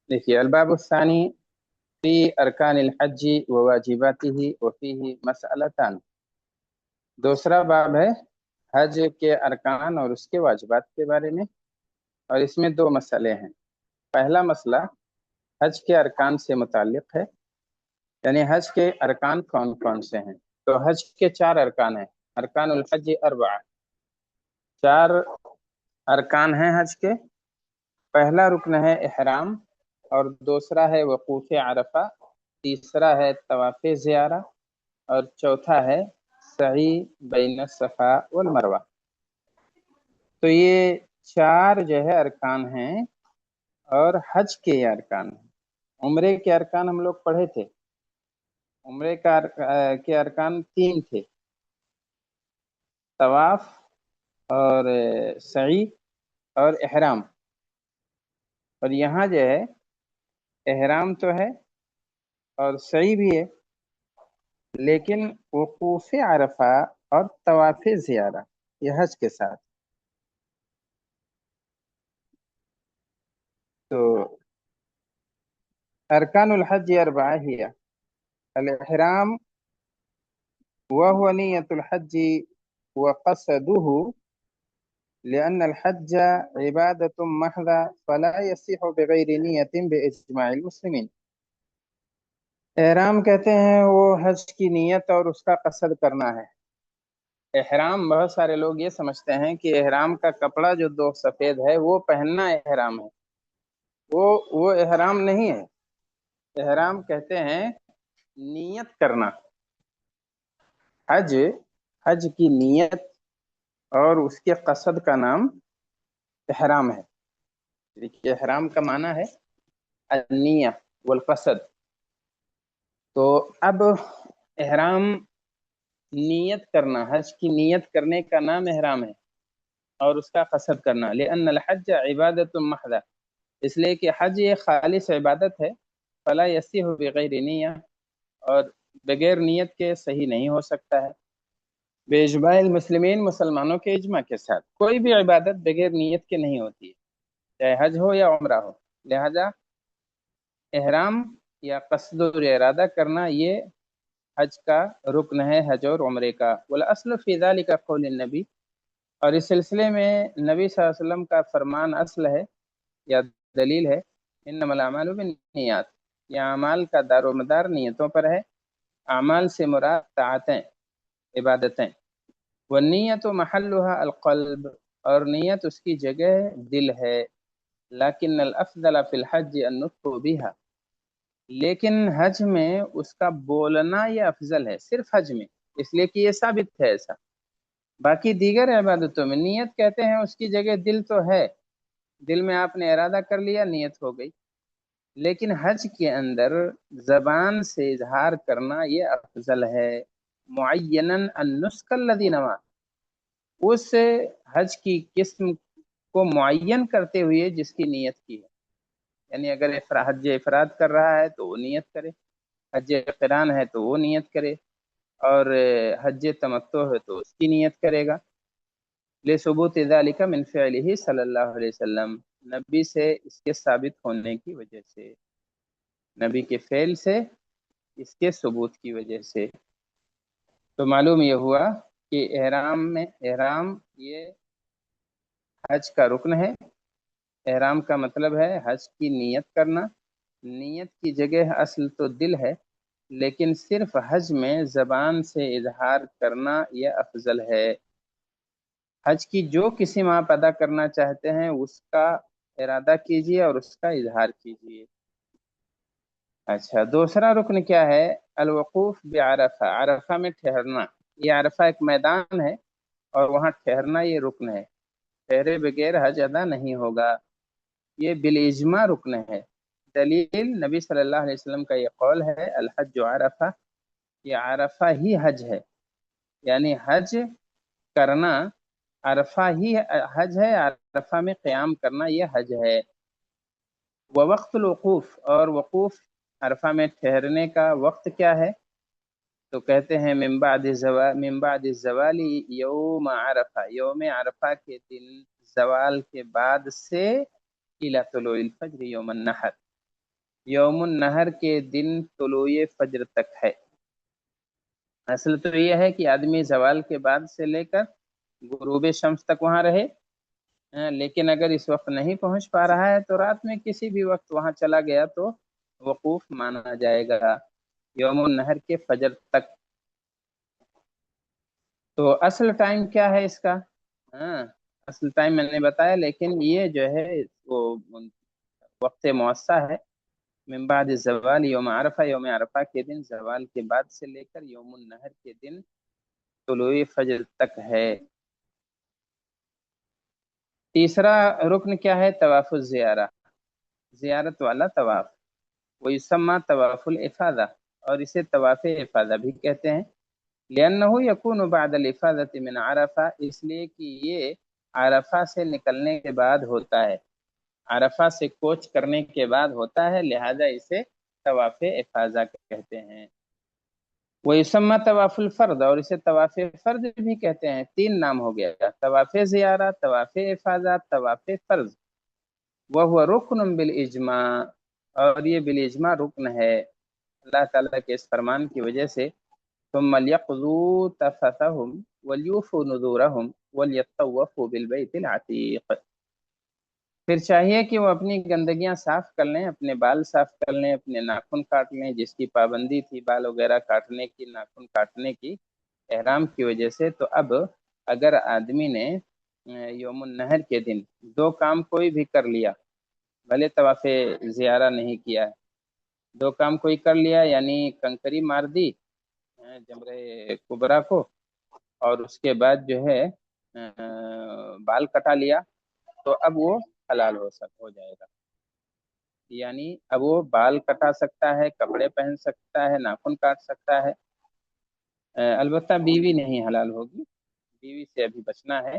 देखिए, अलबाब الसानी फी अरकान الحج ववाजिबातिही वफीही मसअलतान। दूसरा बाब है हज के अरकान और उसके वाजिबात के बारे में, और इसमें दो मसले हैं। पहला मसला हज के अरकान से मुताल्लिक है, यानी हज के अरकान कौन कौन से हैं। तो हज के चार अरकान हैं। अरकानुल हज अरबा, चार अरकान हैं हज के। पहला रुकन है इहराम, और दूसरा है वकूफ़ अरफा, तीसरा है तवाफ़ ज़ियारा, और चौथा है सही बैन सफ़ा वल मरवा। तो ये चार जो है अरकान हैं, और हज के ये अरकान हैं। उम्रे के अरकान हम लोग पढ़े थे। उम्रे के अरकान तीन थे, तवाफ और सई और इहराम। और यहाँ जो है इहराम तो है और सई भी है, लेकिन वकूफ़ अरफा और तवाफ़ ज़ियारा ये हज के साथ। तो अरकानुल हज अरबआ हिया अल इहराम वहुव नियतुल हज व क़सदुहु लिअन्न अल हज इबादतुम महज़ा फला यसिहु बिगैरि नियतिन बिइज्माइल मुस्लिमीन। एहराम कहते हैं वो हज की नीयत और उसका कसद करना है। एहराम, बहुत सारे लोग ये समझते हैं कि एहराम का कपड़ा जो दो सफेद है वो पहनना एहराम है। वो एहराम नहीं है। एहराम कहते हैं नीयत करना। हज, हज की नीयत और उसके कसद का नाम एहराम है। देखिए, एहराम का माना है अन्निया वल कसद। तो अब एहराम नीयत करना, हज की नीयत करने का नाम एहराम है, और उसका कसद करना। लिअन्न अल हज इबादतुम महदा, इसलिए कि हज ये खालिस इबादत है। फला यसिहु बिगैर निय्या, और बगैर नियत के सही नहीं हो सकता है। बेइज्माइल मुस्लिमीन, मुसलमानों के इज्मा के साथ कोई भी इबादत बगैर नियत के नहीं होती है, चाहे हज हो या उम्रा हो। लिहाजा एहराम या कस्द और इरादा करना ये हज का रुकन है, हज और उम्रे का। वल अस्ल फी ज़ालिका कौल नबी, और इस सिलसिले में नबी सल्लल्लाहु अलैहि वसल्लम का फरमान असल है या दलील है। इन्नमल अमालु बिन्नियात, या अमाल का दारोमदार नियतों पर है। अमाल से मुराद ताअतें, इबादतें। वन्नियत महल्लुहा अलक़ल्ब, और नियत उसकी जगह दिल है। लाकिन अल अफ़ज़ल फ़िल हज अन्नुत्क़ु बिहा, लेकिन हज में उसका बोलना ये अफजल है, सिर्फ हज में, इसलिए कि ये साबित है ऐसा। बाकी दीगर इबादतों में नियत कहते हैं उसकी जगह दिल तो है, दिल में आपने इरादा कर लिया, नियत हो गई। लेकिन हज के अंदर जबान से इजहार करना ये अफजल है। मुअय्यनन अन्नुस्क अल्लज़ी नवा, उस हज की किस्म को मुअय्यन करते हुए जिसकी नियत की है। यानी अगर हज इफराद कर रहा है तो वो नियत करे, हज क़िरान है तो वो नियत करे, और हज तमत्तु है तो उसकी नियत करेगा। ले सबूत ज़ालिका मिन फ़िअलिही सल्लल्लाहु अलैहि वसल्लम, नबी से इसके साबित होने की वजह से, नबी के फ़ेल से इसके सबूत की वजह से। तो मालूम ये हुआ कि एहराम ये हज का रुकन है। एहराम का मतलब है हज की नियत करना। नियत की जगह असल तो दिल है, लेकिन सिर्फ हज में जबान से इजहार करना यह अफजल है। हज की जो किस्म आप अदा करना चाहते हैं उसका इरादा कीजिए और उसका इजहार कीजिए। अच्छा, दूसरा रुकन क्या है? अलवकूफ बेअरफा, अरफा में ठहरना। ये अरफा एक मैदान है, और वहाँ ठहरना ये रुकन है। ठहरे बगैर हज अदा नहीं होगा। ये बिल-इज्मा रुकन है। दलील नबी सल्लल्लाहु अलैहि वसल्लम का ये कौल है, अल हज अरफा, ये अरफा ही हज है। यानी हज करना अरफा ही हज है, अरफा में क़याम करना ये हज है। व वक्तुल वकूफ, और वकूफ अरफा में ठहरने का वक्त क्या है? तो कहते हैं मिन बाद ज़वाली यौम अरफा, यौम अरफा के दिन जवाल के बाद से इला तुलुल फज्र यौम नहर, یوم النہر کے دن طلوع فجر تک ہے۔ اصل تو یہ ہے کہ آدمی زوال کے بعد سے لے کر غروب شمس تک وہاں رہے، لیکن اگر اس وقت نہیں پہنچ پا رہا ہے تو رات میں کسی بھی وقت وہاں چلا گیا تو وقوف مانا جائے گا یوم النہر کے فجر تک۔ تو اصل ٹائم کیا ہے اس کا؟ ہاں، اصل ٹائم میں نے بتایا، لیکن یہ جو ہے وہ وقت موسع ہے۔ من بعد الزوال یوم عرفہ، یوم عرفہ کے دن زوال کے بعد سے لے کر یوم النہر کے دن طلوع فجر تک ہے۔ تیسرا رکن کیا ہے؟ طواف الزیارہ، زیارت والا طواف۔ ویسمى طواف الافاضہ، اور اسے طواف افاضہ بھی کہتے ہیں۔ لأنه يكون بعد الافاضة من عرفہ، اس لیے کہ یہ عرفہ سے نکلنے کے بعد ہوتا ہے، عرفہ سے کوچ کرنے کے بعد ہوتا ہے، لہذا اسے طواف افاضہ کہتے ہیں۔ ویسمى طواف الفرض، اور اسے طواف فرض بھی کہتے ہیں۔ تین نام ہو گیا، طواف زیارہ، طواف افاضہ، طواف فرض۔ وهو رکن بالاجماع، اور یہ بالاجماع رکن ہے اللہ تعالیٰ کے اس فرمان کی وجہ سے۔ ثم ليقضوا تفثهم وليوفوا نذورهم وليطوفوا بالبيت العتيق، پھر چاہیے کہ وہ اپنی گندگیاں صاف کر لیں، اپنے بال صاف کر لیں، اپنے ناخن کاٹ لیں، جس کی پابندی تھی بال وغیرہ کاٹنے کی، ناخن کاٹنے کی احرام کی وجہ سے، تو اب اگر آدمی نے یوم النہر کے دن دو کام کوئی بھی کر لیا، بھلے طواف زیارہ نہیں کیا ہے، دو کام کوئی کر لیا، یعنی کنکری مار دی جمرہ کبریٰ کو، اور اس کے بعد جو ہے بال کٹا لیا، تو اب وہ حلال ہو جائے گا۔ یعنی اب وہ بال کٹا سکتا ہے، کپڑے پہن سکتا ہے، ناخن کاٹ سکتا ہے، البتہ بیوی نہیں حلال ہوگی، بیوی سے ابھی بچنا ہے،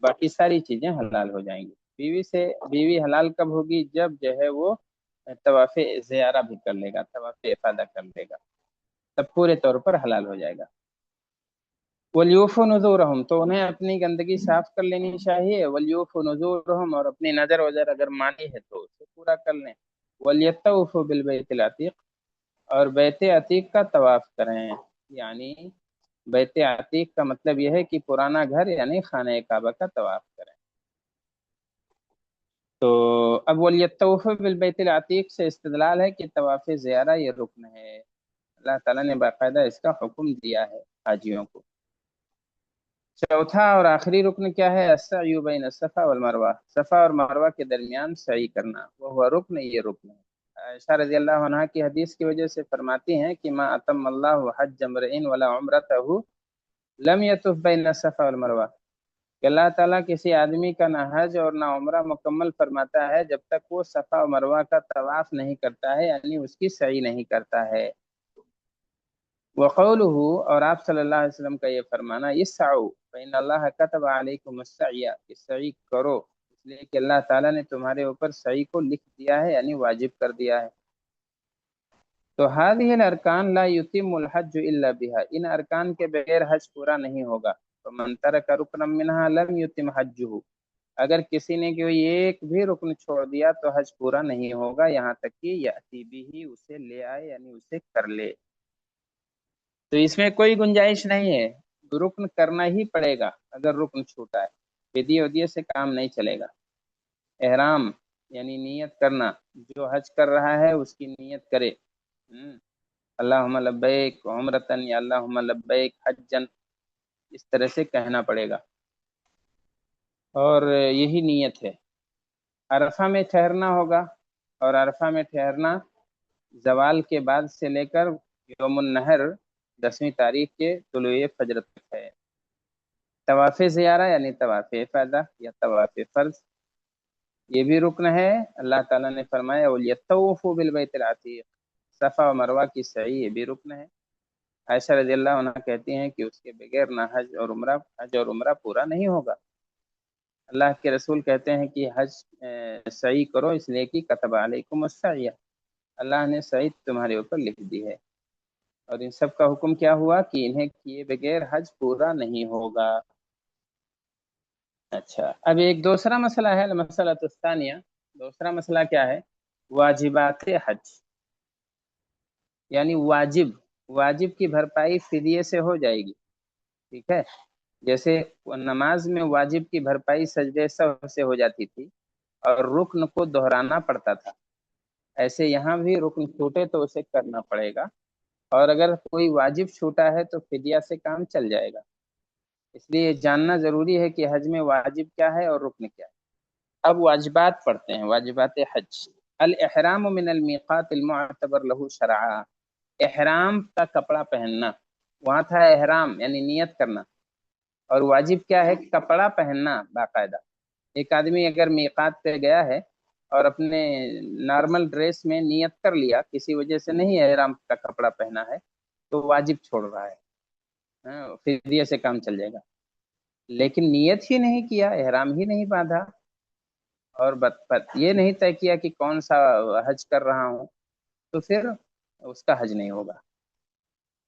باقی ساری چیزیں حلال ہو جائیں گی۔ بیوی حلال کب ہوگی؟ جب جو ہے وہ طواف زیارہ بھی کر لے گا، طواف افاضہ کر لے گا، تب پورے طور پر حلال ہو جائے گا۔ ولیوفوا نذورہم، تو انہیں اپنی گندگی صاف کر لینی چاہیے، ولیوفوا نذورہم، اور اپنی نظر وظر اگر مانی ہے تو اسے پورا کر لیں، ولیطوفوا بالبیت العتیق، اور بیت عتیق کا طواف کریں۔ یعنی بیت عتیق کا مطلب یہ ہے کہ پرانا گھر، یعنی خانہ کعبہ کا طواف کریں۔ تو اب ولیطوف بالبیت العتیق سے استدلال ہے کہ طواف زیارہ یہ رکن ہے، اللہ تعالیٰ نے باقاعدہ اس کا حکم دیا ہے حاجیوں کو۔ چوتھا اور آخری رکن کیا ہے؟ السعی بین الصفا والمروہ، صفا اور مروہ کے درمیان سعی کرنا، وہ رکن، یہ رکن ہے۔ عائشہ رضی اللہ عنہا کی حدیث کی وجہ سے فرماتی ہیں کہ ما اتم اللہ حج امرئ ولا عمرتہ لم یطف بین الصفا والمروہ، کہ اللہ تعالیٰ کسی آدمی کا نہ حج اور نہ عمرہ مکمل فرماتا ہے جب تک وہ صفا و مروہ کا طواف نہیں کرتا ہے، یعنی اس کی سعی نہیں کرتا ہے۔ وقولہ، اور آپ صلی اللہ علیہ وسلم کا یہ فرمانا، اسعوا فإن اللہ كتب علیکم السعی، کہ سعی کرو، اس لیے کہ اللہ تعالیٰ نے تمہارے اوپر سعی کو لکھ دیا ہے، یعنی واجب کر دیا ہے۔ تو هذه الارکان لا یتم الحج الا بها، ان ارکان کے بغیر حج پورا نہیں ہوگا۔ فمن ترک رکنا منها لم یتم حجہ، اگر کسی نے کوئی ایک بھی رکن چھوڑ دیا تو حج پورا نہیں ہوگا، یہاں تک کہ یأتی بھی، اسے لے آئے، یعنی اسے کر لے۔ تو اس میں کوئی گنجائش نہیں ہے، رکن کرنا ہی پڑے گا اگر رکن چھوٹا ہے، فدیہ ودیہ سے کام نہیں چلے گا۔ احرام یعنی نیت کرنا، جو حج کر رہا ہے اس کی نیت کرے، اللہم لبیک عمرتن یا اللہم لبیک حجن، اس طرح سے کہنا پڑے گا، اور یہی نیت ہے۔ عرفہ میں ٹھہرنا ہوگا، اور عرفہ میں ٹھہرنا زوال کے بعد سے لے کر یوم النہر 10ویں تاریخ کے طلوع فجر تک ہے۔ طواف زیارہ یعنی طواف افاضہ یا طواف فرض، یہ بھی رکن ہے، اللہ تعالیٰ نے فرمایا وَلْيَطَّوفُوا بِالْبَيْتِ الْعَتِيقِ، صفا و مروہ کی سعی یہ بھی رکن ہے۔ عائشہ رضی اللہ عنہ کہتی ہیں کہ اس کے بغیر نہ حج اور عمرہ پورا نہیں ہوگا۔ اللہ کے رسول کہتے ہیں کہ حج سعی کرو، اس لیے کہ کتب علیکم السعی، اللہ نے سعی تمہارے اوپر لکھ دی ہے، اور ان سب کا حکم کیا ہوا کہ انہیں کیے بغیر حج پورا نہیں ہوگا۔ اچھا، اب ایک دوسرا مسئلہ ہے، المسئلہ الثانیہ، دوسرا مسئلہ کیا ہے؟ वाजिबात हज, यानी वाजिब, वाजिब की भरपाई फिदिये से हो जाएगी। ठीक है, जैसे नमाज में वाजिब की भरपाई सजदे सहव से हो जाती थी और रुक्न को दोहराना पड़ता था, ऐसे यहाँ भी रुक्न छूटे तो उसे करना पड़ेगा, और अगर कोई वाजिब छूटा है तो फिदिया से काम चल जाएगा। इसलिए जानना जरूरी है कि हज में वाजिब क्या है और रुक्न क्या है। अब वाजिबात पढ़ते हैं, वाजिबात हज। अल इहराम मिन अल मीकात अल मुअतबर लहू शरआ, इहराम का कपड़ा पहनना, वहां था इहराम यानी नियत करना, और वाजिब क्या है, कपड़ा पहनना बाकायदा। एक आदमी अगर मीकात पे गया है और अपने नॉर्मल ड्रेस में नियत कर लिया, किसी वजह से नहीं एहराम का कपड़ा पहना है, तो वाजिब छोड़ रहा है, हाँ, फिदिया से काम चल जाएगा। लेकिन नियत ही नहीं किया, एहराम ही नहीं बांधा, और ये नहीं तय किया कि कौन सा हज कर रहा हूँ, तो फिर उसका हज नहीं होगा।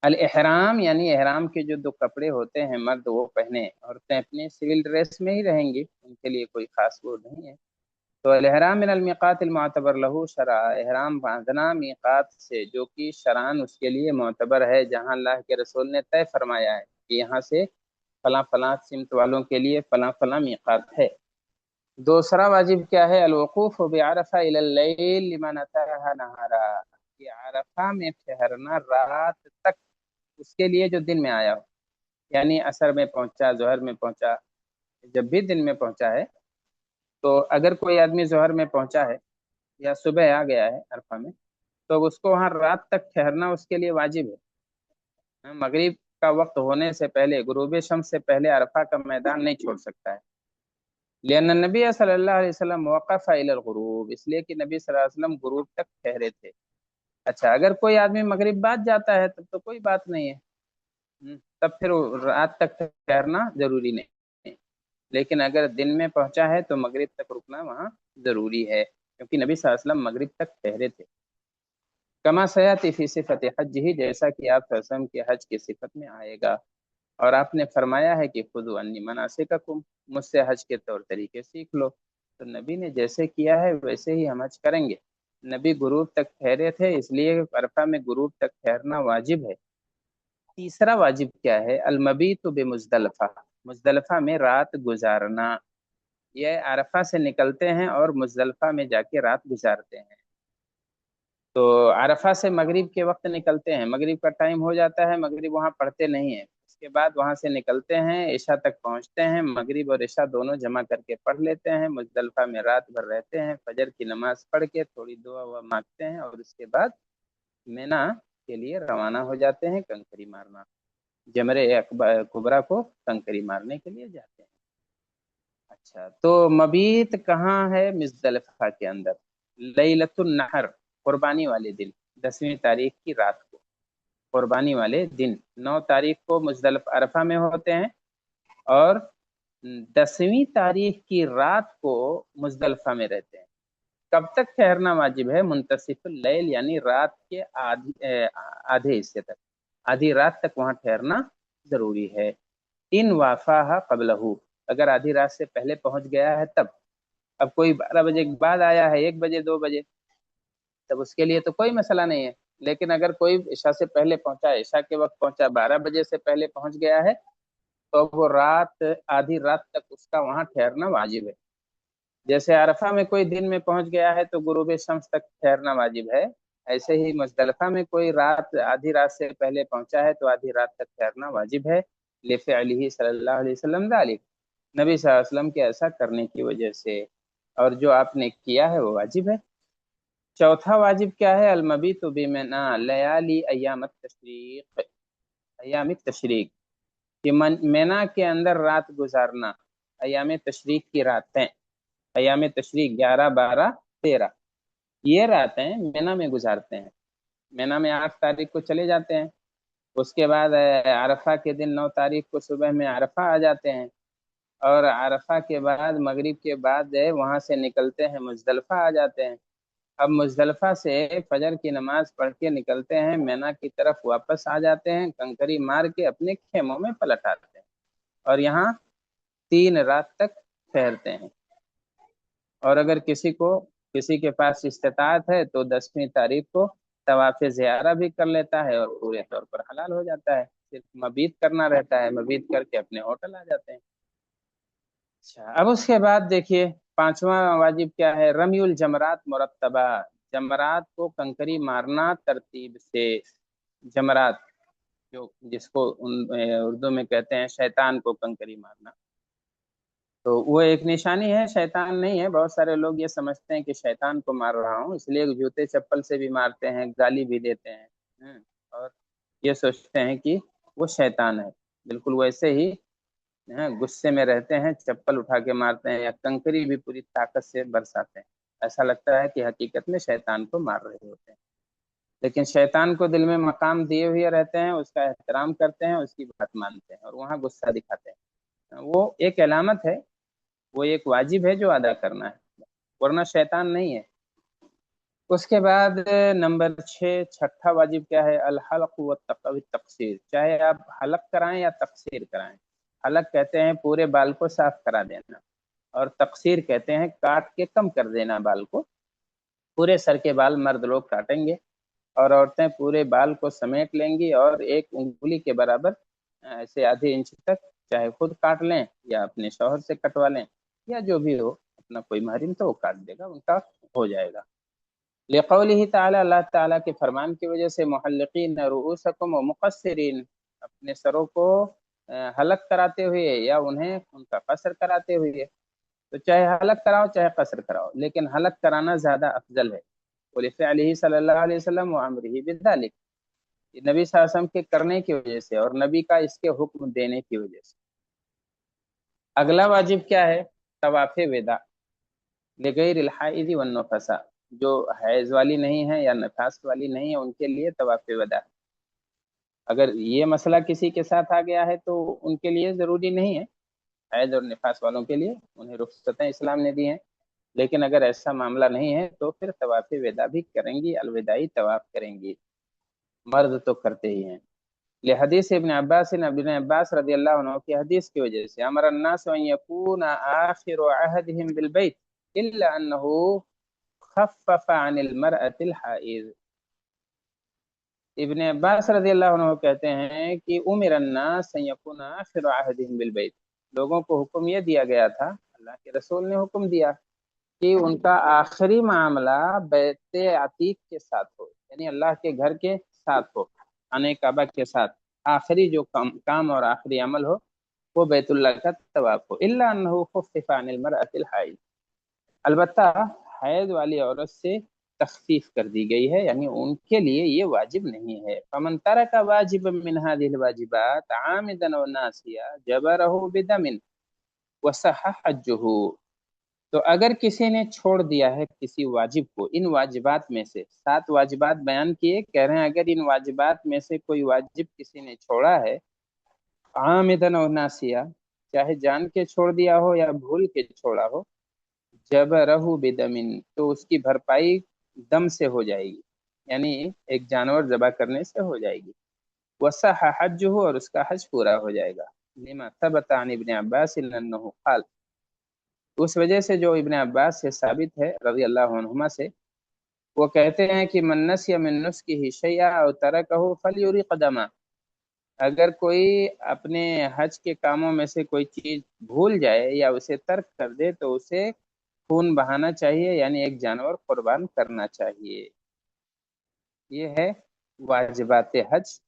अल एहराम यानी एहराम के जो दो कपड़े होते हैं मर्द वो पहने, औरतें अपने सिविल ड्रेस में ही रहेंगी, उनके लिए कोई खास वो नहीं है। तो अलहराम मिनल मीक़ात मुअतबर लहू शरा, एहराम बांधना मीक़ात से जो कि शरान उसके लिए मोतबर है, जहाँ अल्लाह के रसूल ने तय फरमाया है कि यहाँ से फलां फलां सिमत वालों के लिए फलां फलां मीक़ात है। दूसरा वाजिब क्या है, अलवकूफ बिअरफा इलल लैल लिमन अताहा नहारा, कि अरफा में ठहरना रात तक उसके लिए जो दिन में आया हो, यानी असर में पहुंचा, जोहर में पहुंचा, जब भी दिन में पहुंचा है। तो अगर कोई आदमी जोहर में पहुंचा है या सुबह आ गया है अरफा में, तो उसको वहां रात तक ठहरना उसके लिए वाजिब है। मगरिब का वक्त होने से पहले, गुरूब शम्स से पहले अरफा का मैदान नहीं छोड़ सकता है। लेकिन नबी सल्लल्लाहु अलैहि वसल्लम वक़फ़ इलल गुरूब, इसलिए कि नबी सल्लल्लाहु अलैहि वसल्लम गुरूब तक ठहरे थे। अच्छा, अगर कोई आदमी मगरिब बाद जाता है तब तो कोई बात नहीं है, तब फिर रात तक ठहरना जरूरी नहीं। लेकिन अगर दिन में पहुंचा है तो मगरिब तक रुकना वहाँ जरूरी है, क्योंकि नबी सल्लल्लाहु अलैहि वसल्लम मगरिब तक ठहरे थे। कमा सयाती फी सिफत हज ही, जैसा कि आप वसल्लम के हज की सिफत में आएगा। और आपने फरमाया है कि खुद अन्नी मनासिककुम, मुझसे हज के तौर तरीके सीख लो। तो नबी ने जैसे किया है वैसे ही हम हज करेंगे। नबी गुरूब तक ठहरे थे, इसलिए अरफा में गुरूब तक ठहरना वाजिब है। तीसरा वाजिब क्या है, अलमबीत बेमुजदलफा, मुजदलफा में रात गुजारना। ये अरफा से निकलते हैं और मुजदलफा में जाके रात गुजारते हैं। तो अरफा से मगरिब के वक्त निकलते हैं, मगरिब का टाइम हो जाता है, मगरिब वहाँ पढ़ते नहीं है, उसके बाद वहाँ से निकलते हैं, ईशा तक पहुँचते हैं, मगरिब और ईशा दोनों जमा करके पढ़ लेते हैं, मुजदलफा में रात भर रहते हैं, फजर की नमाज पढ़ के थोड़ी दुआ हुआ मांगते हैं, और उसके बाद मीना के लिए रवाना हो जाते हैं कंकरी मारना, जमरे कुबरा को कंकरी मारने के लिए जाते हैं। अच्छा, तो मबीत कहाँ है, मुजदलिफा के अंदर। लैलतुन नहर, कुर्बानी वाले दिन, 10वीं तारीख की रात को, कुर्बानी वाले दिन 9 तारीख को मुजदलिफ अरफा में होते हैं, और 10वीं तारीख की रात को मुजदलिफा में रहते हैं। कब तक ठहरना वाजिब है, मुंतसिफुल लैल, यानी रात के आधे हिस्से तक, आधी रात तक वहां ठहरना जरूरी है। इन वाफाहा कबलहू, अगर आधी रात से पहले पहुंच गया है तब। अब कोई 12 बजे के बाद आया है, 1 बजे 2 बजे, तब उसके लिए तो कोई मसला नहीं है। लेकिन अगर कोई ईशा से पहले पहुंचा, ईशा के वक्त पहुंचा, 12 बजे से पहले पहुंच गया है, तो वो रात, आधी रात तक उसका वहां ठहरना वाजिब है। जैसे अरफा में कोई दिन में पहुंच गया है तो गुरूब शम्स तक ठहरना वाजिब है, ऐसे ही मुजदलफा में कोई रात, आधी रात से पहले पहुंचा है तो आधी रात तक ठहरना वाजिब है। लिफ़अलिही सल्लल्लाहु अलैहि वसल्लम ज़ालिक, नबी सल्लल्लाहु अलैहि वसल्लम के ऐसा करने की वजह से, और जो आपने किया है वो वाजिब है। चौथा वाजिब क्या है, अलमबीतु बिमिना लयाली अय्याम तशरीक, अय्याम तशरीक, कि मेना के अंदर रात गुजारना, अय्याम तशरीक की रातें, अय्याम तशरीक 11 12 13, ये रातें मेना में गुजारते हैं। मेना में 8 तारीख को चले जाते हैं, उसके बाद अरफा के दिन 9 तारीख को सुबह में अरफा आ जाते हैं, और अरफा के बाद मगरिब के बाद वहां से निकलते हैं, मुजदलफा आ जाते हैं। अब मुजदलफा से फजर की नमाज पढ़ के निकलते हैं, मेना की तरफ वापस आ जाते हैं, कंकरी मार के अपने खेमों में पलट आते हैं, और यहाँ 3 रात तक ठहरते हैं। और अगर किसी को किसी के पास इस्तिताअत है तो 10वीं तारीख को तवाफ ज़ियारा भी कर लेता है और पूरे तौर पर हलाल हो जाता है। सिर्फ मबीत करना रहता है, मबीत करके अपने होटल आ जाते हैं। अच्छा, अब उसके बाद देखिए पांचवा वाजिब क्या है, रमीउल जमरात मुरत्तबा, जमरात को कंकरी मारना तरतीब से। जमरात जो जिसको उर्दू में कहते हैं शैतान को कंकरी मारना, तो वो एक निशानी है, शैतान नहीं है। बहुत सारे लोग ये समझते हैं कि शैतान को मार रहा हूँ, इसलिए जूते चप्पल से भी मारते हैं, गाली भी देते हैं। और ये सोचते हैं कि वो शैतान है। बिल्कुल वैसे ही गुस्से में रहते हैं, चप्पल उठा के मारते हैं या कंकरी भी पूरी ताकत से बरसाते हैं। ऐसा लगता है कि हकीकत में शैतान को मार रहे होते हैं, लेकिन शैतान को दिल में मकाम दिए हुए रहते हैं, उसका एहतराम करते हैं, उसकी बात मानते हैं और वहाँ गुस्सा दिखाते हैं। वो एक अलामत है, वो एक वाजिब है जो अदा करना है, वरना शैतान नहीं है। उसके बाद नंबर 6, छठा वाजिब क्या है, अल हल्क व तकसीर, चाहे आप हलक कराएं या तकसीर कराएं। हलक कहते हैं पूरे बाल को साफ करा देना, और तकसीर कहते हैं काट के कम कर देना बाल को। पूरे सर के बाल मर्द लोग काटेंगे और औरतें पूरे बाल को समेट लेंगी और एक उंगली के बराबर ऐसे आधे इंच तक चाहे खुद काट लें या अपने शौहर से कटवा लें, या जो भी हो, अपना कोई महरिम तो वो काट देगा, उनका हो जाएगा। लिक़ौलिही ताला, अल्लाह ताला के फरमान की वजह से, मुहल्लिकीन रुऊसकुम व मुक़स्सिरीन, अपने सरों को हलक कराते हुए या उन्हें उनका कसर कराते हुए। तो चाहे हलक कराओ चाहे कसर कराओ, लेकिन हलक कराना ज्यादा अफजल है। वलिफ़अलिही सल्लल्लाहु अलैहि वसल्लम व अमरिही बिज़ालिक, नबी सल्लल्लाहु अलैहि वसल्लम के करने की वजह से और नबी का इसके हुक्म देने की वजह से। अगला वाजिब क्या है, तवाफ़े विदा, लिगैरिल हाइज़ वन नफसा, जो हैज वाली नहीं है या नफास वाली नहीं है उनके लिए तवाफ़े विदा। अगर ये मसला किसी के साथ आ गया है तो उनके लिए जरूरी नहीं है, हैज और निफास वालों के लिए उन्हें रुख्सतें इस्लाम ने दी हैं। लेकिन अगर ऐसा मामला नहीं है तो फिर तवाफ़ विदा भी करेंगी, अलविदाई तवाफ करेंगी। मर्द तो करते ही हैं। ले हदीस इब्न अब्बास रदी अल्लाह अन्हु की हदीस की वजह से, अमर अन्नास अन यकूना आखिर अहदिहिम बिल बैत इल्ला अन्नहु खफ्फफ अनिल मरअतिल हाइज़। इब्न अब्बास रजी अल्लाह अन्हु कहते हैं कि उमिर अन्नास अन यकूना आखिर अहदिहिम बिल बैत, लोगों को हुक्म यह दिया गया था, अल्लाह के रसूल ने हुक्म दिया कि उनका आखिरी मामला बैत अतीक के साथ हो, यानी अल्लाह के घर के साथ हो, खाने काबा के साथ आखिरी जो काम और आखिरी अमल हो वो बैतुल्लाह का तवाफ हो। इल्ला अन्नहु खुफ्फिफा अनिल मरअतिल हाइज़, अलबत्ता हैज वाली औरत से तखफीफ कर दी गई है, यानी उनके लिए ये वाजिब नहीं है। फमन तरका वाजिबन मिन हादिहिल वाजिबात आमिदन व नासिया जबरहु बिदमिन व सहा हज्जुहु, तो अगर किसी ने छोड़ दिया है किसी वाजिब को, इन वाजिबात में से 7 वाजिबात बयान किए, कह रहे हैं अगर इन वाजिबात में से कोई वाजिब किसी ने छोड़ा है, आमिदन और नासिया, चाहे जान के छोड़ दिया हो या भूल के छोड़ा हो, जबरहु बिदमिन, तो उसकी भरपाई दम से हो जाएगी, यानी एक जानवर जबा करने से हो जाएगी। वसह हज्जुहु, और उसका हज पूरा हो जाएगा। लिमा सबत अन इब्न अब्बास अन्नहु क़ाल, उस वजह से जो इब्न अब्बास से साबित है रज़ी अल्लाहु अन्हुमा से, वो कहते हैं कि मन नसिया मिन नुस्किही शैअन अव तरकहु फलयुरिक़ दमा, अगर कोई अपने हज के कामों में से कोई चीज भूल जाए या उसे तर्क कर दे तो उसे खून बहाना चाहिए, यानी एक जानवर कुर्बान करना चाहिए। ये है वाजिबात हज,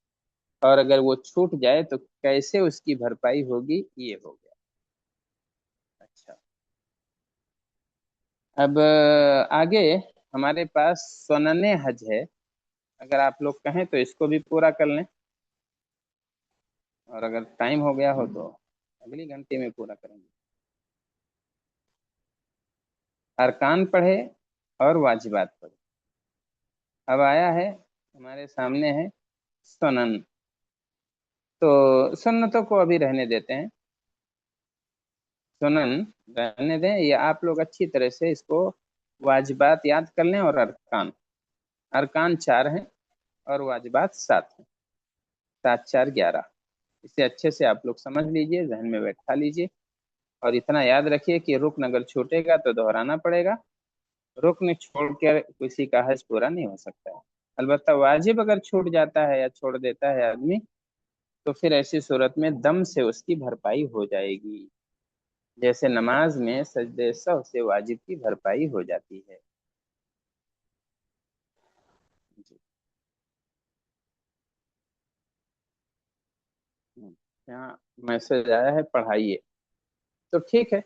और अगर वो छूट जाए तो कैसे उसकी भरपाई होगी, ये हो गया। अच्छा, अब आगे हमारे पास सुनने हज है, अगर आप लोग कहें तो इसको भी पूरा कर लें, और अगर टाइम हो गया हो तो अगली घंटे में पूरा करेंगे। अरकान पढ़े और वाजिबात पढ़े। अब आया है हमारे सामने है सुनन, तो सुन्नतों को अभी रहने देते हैं, सुनन रहने दें, ये आप लोग अच्छी तरह से इसको वाजिबात याद कर लें। और अरकान, अरकान 4 हैं और वाजिबात 7 हैं, 7 4 11, इसे अच्छे से आप लोग समझ लीजिए, जहन में बैठा लीजिए, और इतना याद रखिए कि रुकन अगर छूटेगा तो दोहराना पड़ेगा, रुकन छोड़ कर किसी का हज पूरा नहीं हो सकता है। अलबत्ता वाजिब अगर छूट जाता है या छोड़ देता है आदमी, तो फिर ऐसी सूरत में दम से उसकी भरपाई हो जाएगी। जैसे नमाज में सजदे सहव से वाजिब की भरपाई हो जाती है। जी। यहाँ मैसेज आया है, पढ़ाइए। तो ठीक है।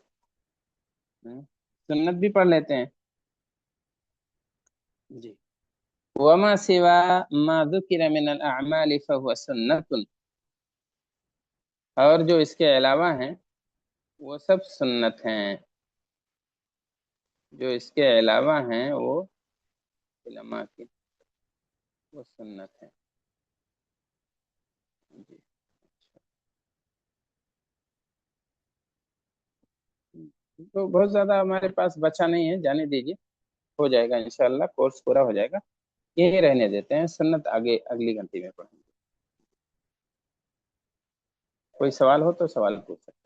सुन्नत भी पढ़ लेते हैं। जी। वमा सिवा मा ज़ुकिर मिनल अअमालि फहुव सुन्नतुन। और जो इसके अलावा हैं वो सब सुन्नत हैं। जो इसके अलावा हैं वो उलमा की, वो सुन्नत है। जी। तो बहुत ज्यादा हमारे पास बचा नहीं है, जाने दीजिए। हो जाएगा इंशाल्लाह, कोर्स पूरा हो जाएगा। यही रहने देते हैं, सुन्नत आगे अगली घंटी में पढ़ेंगे। कोई सवाल हो तो सवाल पूछ सकते हैं।